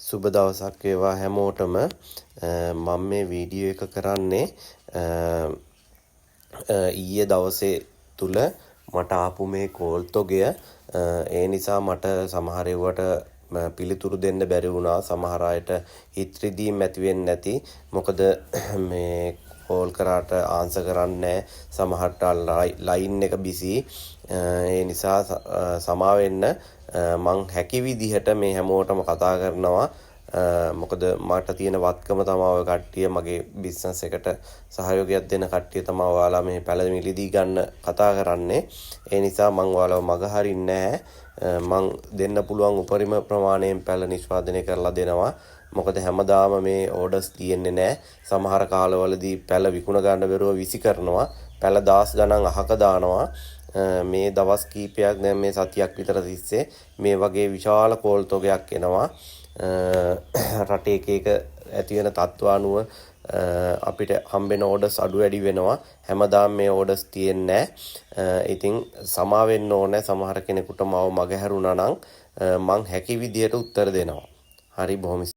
සුබ දවසක් වේවා හැමෝටම. මම මේ වීඩියෝ එක කරන්නේ ඊයේ දවසේ තුල මට ආපු මේ කෝල් තොගය. ඒ නිසා මට සමහර ඒවාට පිළිතුරු දෙන්න බැරි වුණා. සමහර අයට හිත රිදීම් ඇති වෙන්නේ නැති. මොකද මේ කෝල් කරාට ආන්සර් කරන්නේ සමහරට ලයින් එක බිසි. ඒ නිසා සමා වෙන්න මං හැකි විදිහට මේ හැමෝටම කතා කරනවා. මොකද මට තියෙන වත්කම තමයි ඔය කට්ටිය මගේ බිස්නස් එකට සහයෝගයක් දෙන කට්ටිය තමයි ඔයාලා මේ පැල මිලදී ගන්න කතා කරන්නේ. ඒ නිසා මං ඔයාලව මග හරින්නේ නැහැ. මං දෙන්න පුළුවන් උපරිම ප්‍රමාණයෙන් පැල නිෂ්පාදනය කරලා දෙනවා. මොකද හැමදාම මේ ඕඩර්ස් තියෙන්නේ නැහැ. සමහර කාලවලදී පැල විකුණ ගන්න බැරුව විසි කරනවා. පැල දහස් ගණන් අහක දානවා. මේ දවස් කීපයක් දැන් මේ සතියක් විතර තිස්සේ මේ වගේ විශාල කෝල් තොගයක් එනවා. රටේ එක ඇති වෙන තත්ත්ව අනුව අපිට හම්බෙන ඕඩර්ස් අඩු වැඩි වෙනවා. හැමදාම මේ ඕඩර්ස් තියෙන්නේ නැහැ. ඉතින් සමා වෙන්න ඕනේ. සමහර කෙනෙකුට මාව මගහැරුණා නම් මං හැකි විදියට උත්තර දෙනවා. හරි බොහොම